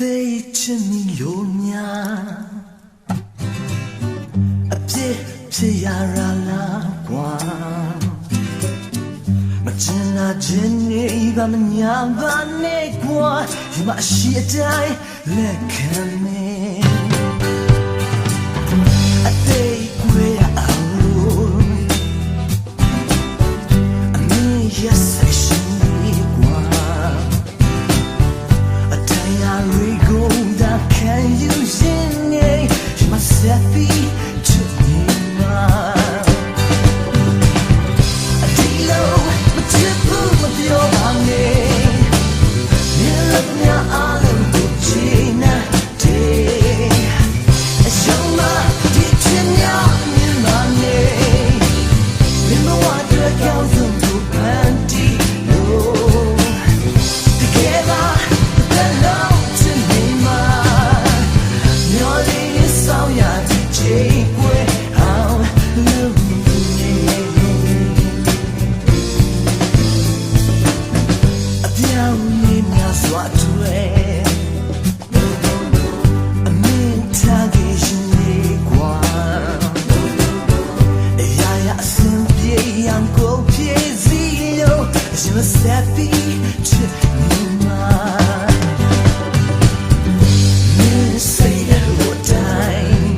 သေးချင်မီလို့များအပြစ်ဖြစ်ရလားကွာမချင်တာချင်းနေပါမညာပါနဲ့ကွာဒီမှာရှိအတိုင်းလက်ခံနေအသေးကွေးအောင်လို့အမင်းရဲ့စိတ်ရှိနေကွာအတရားရီကိုဒါ can you sing it you must set me to me Set me to me, man. Say that what time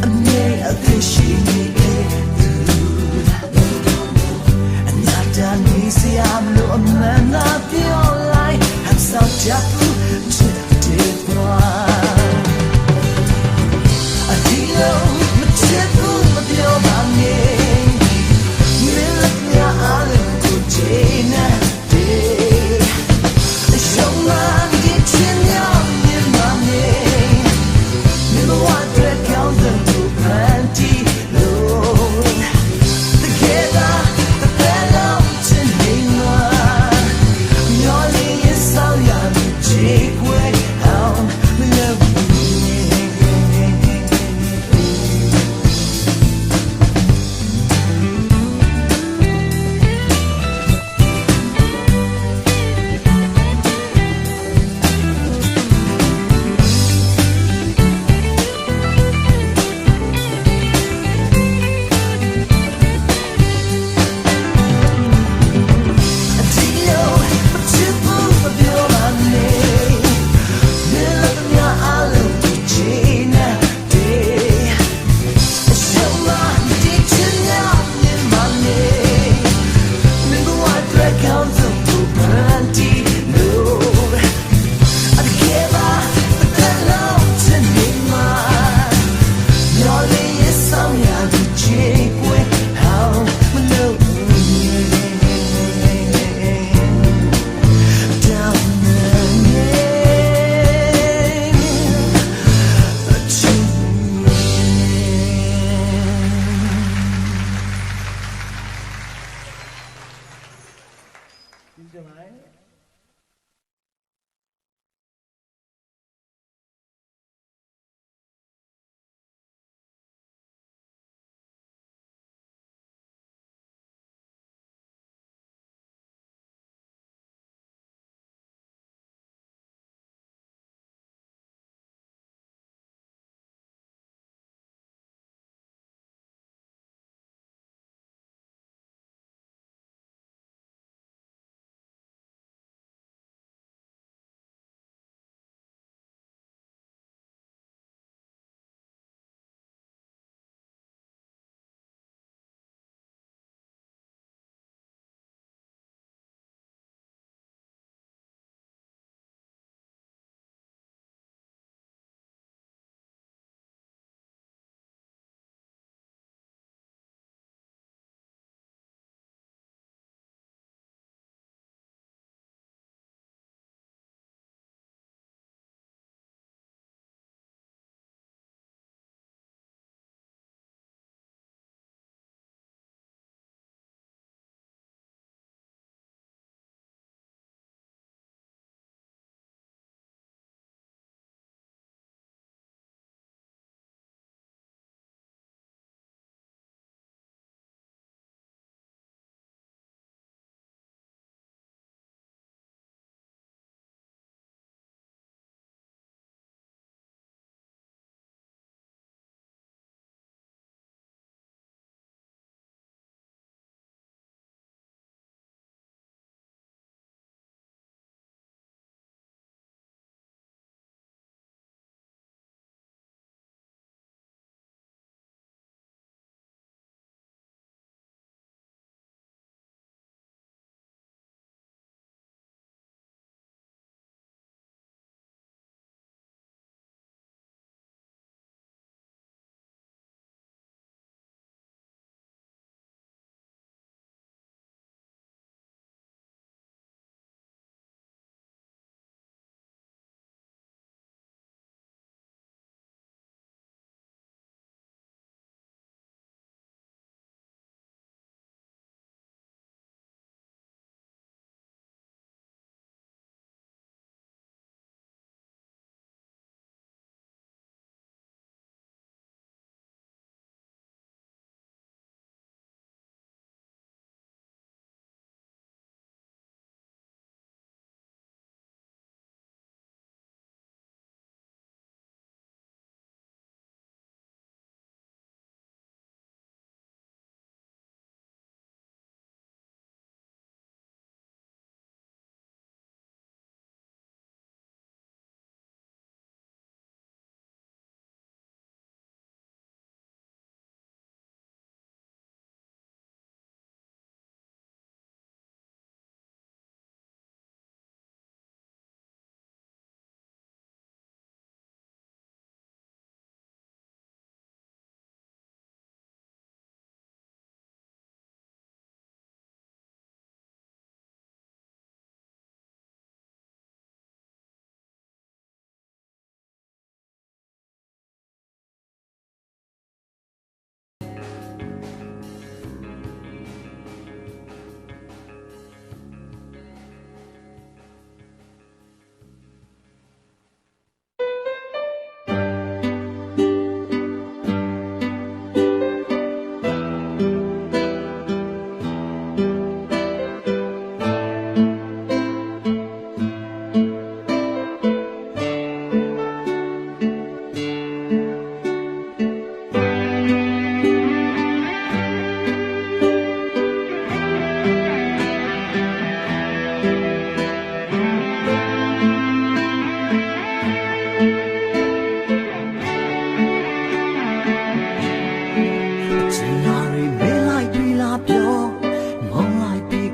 I made a wish and not done easy. I'm no man of your life. I'm so jabu to the one. I feel my jabu of your money.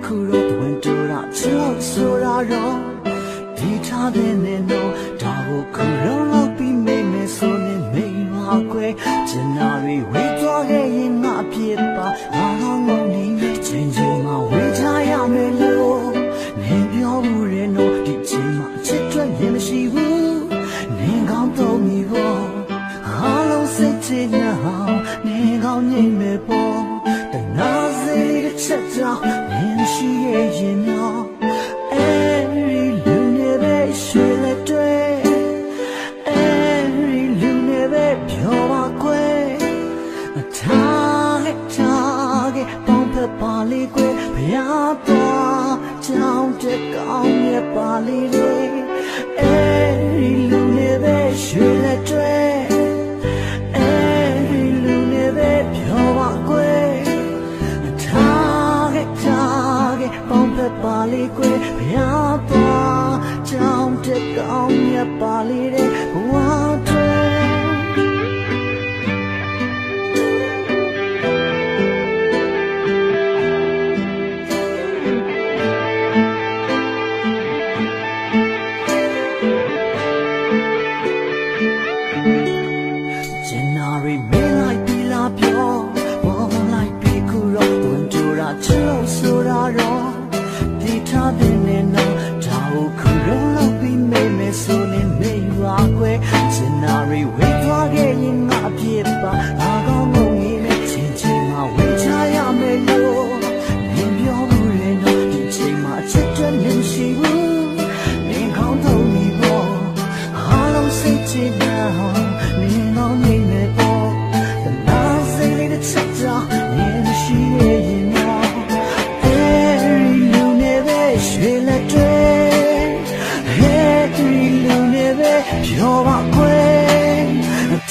ခုတော့တွင်တူတာချလို့ဆိုတာတော့ဒီထားတဲ့နေတော့ဒါကိုခုတော့လောက်ပြီးမိမယ်ဆိုနေမိပါခွဲကျင်နာတွေဝေးသွားခဲ့ရင်ငါဖြစ်ပါငါကောင်းကောင်းနေချင်းချင်းမှဝေးချရမယ်လို့နေပြောဘူးရဲ့တော့ဒီချင်းမှအချစ်ထွက်ရင်မရှိဘူးနေကောင်းတော့မီပေါ့အားလုံးစိတ်ချနေအောင်နေကောင်းနေမယ်ပေါ့တနာစေးတစ်ချက်ကြောင့်နေရှိရဲ့ရင်တော့အဲဒီလူနေပဲရွှေလက်တွေအဲဒီလူနေပဲပြောပါခွဲထားခဲ့ပေါင်းဖက်ပါလေခွဲဘုရားတော်ကြောင်းတဲ့ကောင်းရဲ့ပါလေတွေအဲဒီလူနေပဲရွှေလက်တွေအဲဒီလူနေပဲပြောပါခွဲထားခဲ့ပေါင်းဖက်ပါလေခွဲဘုရားတော်ကြောင်းတဲ့ကောင်းရဲ့ပါလေတွေဘဝတွေချလို့ဆိုတာတော့ဒီထားတဲ့နေတော့ဒါကိုခုတော့လောက်ပြီးမိမယ်ဆိုနေမိပါခွဲစင်နာရီဝေးသွားခဲ့ရင်ငါဖြစ်ပါငါကောင်းလို့နေနဲ့ချင်းချင်းမှဝေးချရမယ်လို့နေပြောဘူးလေတော့ဒီချိန်မှအချစ်တဲ့နေရှိဘူးနေကောင်းတော့နေပေါ့အားလုံးစိတ်ချနေအောင်နေကောင်းနေမယ်ပေါ့တနာစိတ်လေးတစ်ချက်ကြောင့်နေရှိရဲ့ပြောပါခွဲ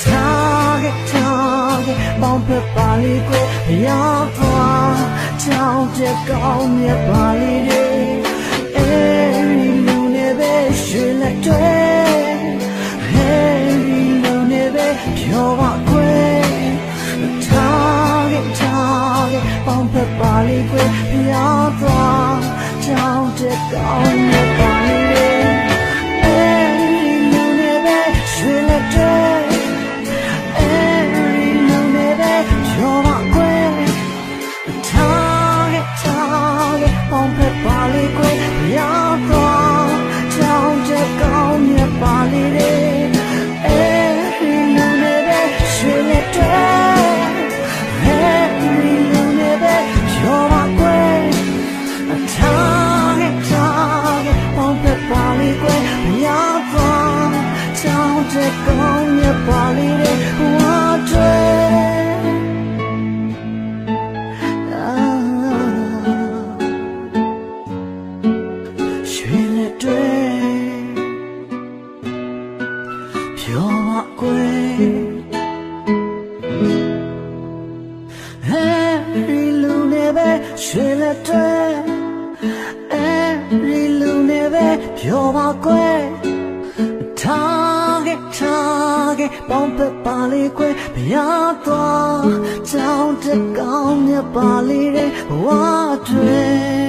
ထားခဲ့ပေါင်းဖက်ပါလေခွဲဘုရားသွားကြောင်းတဲ့ကောင်းမြတ်ပါလေတွေအဲဒီလူနေပဲရွှေလက်တွေအဲဒီလူနေပဲပြောပါခွဲထားခဲ့ပေါင်းဖက်ပါလေခွဲဘုရားသွားကြောင်းတဲ့ကောင်းမြတ်ပါလေတွေပါလေခွေရတော့ကြောင်းတဲ့ကောင်းမြတ်ပါလေအဲဒီလူနေပဲရွှေလက်တွေအဲဒီလူနေပဲပြောပါခွေထားခဲ့ပေါင်းဖက်ပါလေခွေရတော့ကြောင်းတဲ့ကောင်းမြတ်ပါလေဘဝတွေပြောပါခွဲအဲဒီလူနေပဲရွှေလက်တွေအဲဒီလူနေပဲပြောပါခွဲထားခဲ့ပေါင်းဖက်ပါလေခွဲဘုရားတော်ကြောင်းတဲ့ကောင်းမြတ်ပါလေဘဝတွေ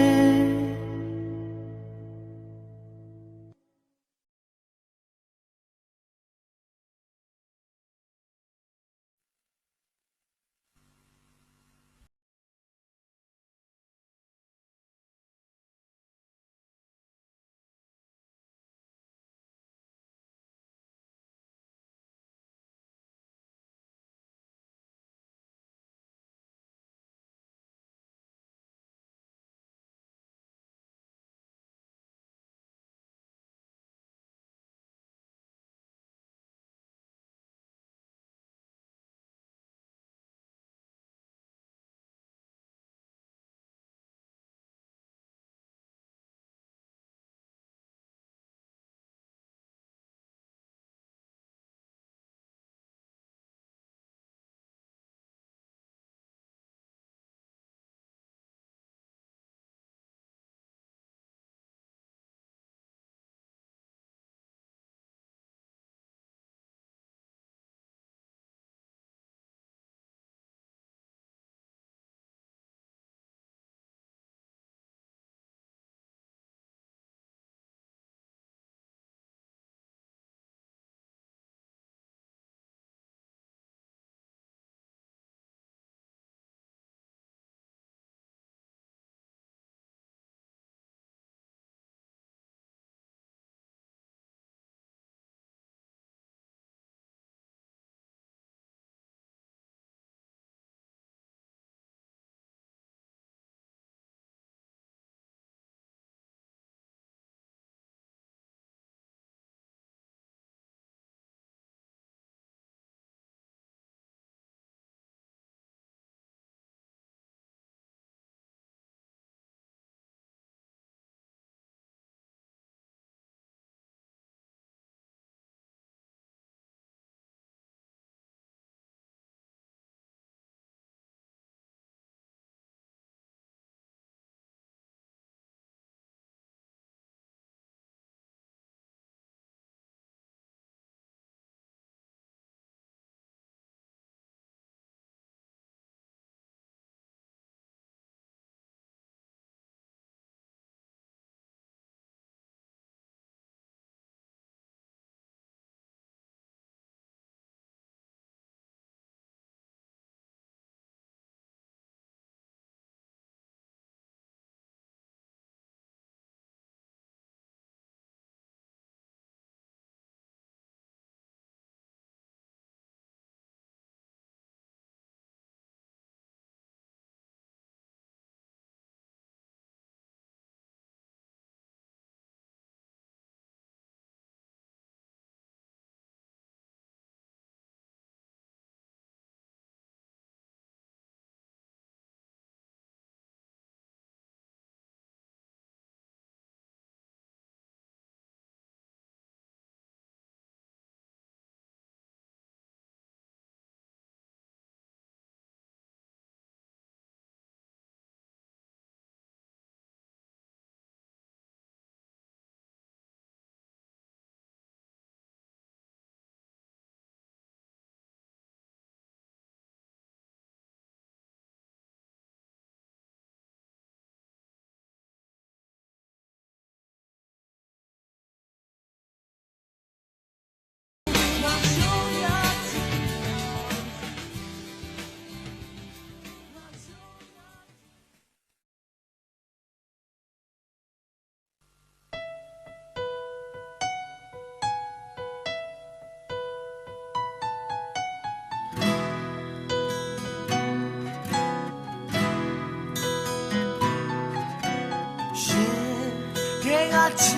个情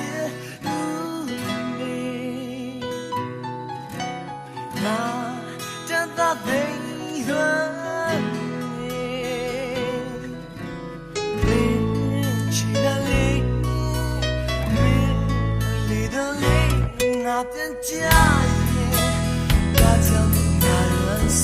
你，那真的悲欢你，你去的你，你的你，那边家里，大家都那人随。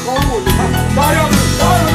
高路，你看，咋样？